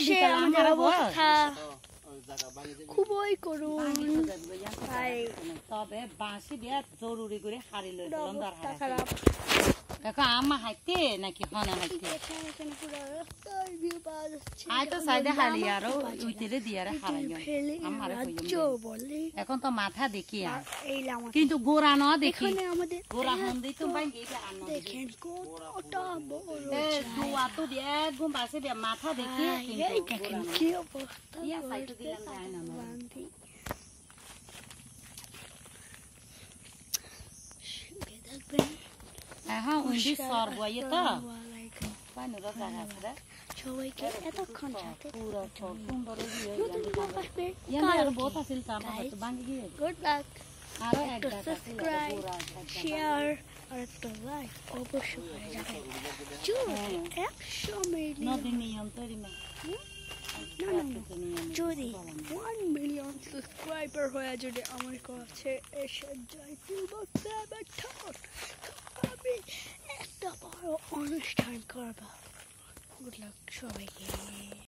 শেষে আমাদের অবস্থা খুবই করুণ। তবে বাঁশি দিয়ে জরুরি করে হারি লই অবস্থা খারাপ। দেখো আমা হাইতে নাকি হনা হাইতে আই তো সাইডে হালি আর উইতেরে দিয়ারে হারাইও আমারে কইও এখন তো মাথা দেখি আর কিন্তু গোরা ন দেখি গোরা হন্দি তো ভাই গেছে আর ন দেখেন কতটা বড় এ দুয়া তো দিয়ে একদম বাসে দিয়ে মাথা দেখি কিন্তু কি অবস্থা ইয়া সাইডে দিলাম যায় না দেখবেন হ্যাঁ উন্দি সর বইয়ে তো পানি র জায়গা আছে সবাইকে এতক্ষণ সাথে পুরো সুন্দর আসবে আর বহুত আছিল কাম হয়তো ভাঙি গিয়ে গুড লাক আর একটা সাবস্ক্রাইব শেয়ার আর একটা লাইক অবশ্যই করে যাবেন যদি 100 মিলিয়ন নদী নিয়ম তৈরি না যদি 1 মিলিয়ন সাবস্ক্রাইবার হয়ে যদি আমার কাছে এসে যায় আমি একটা বড় অনুষ্ঠান করব। গুড লাক সবাইকে।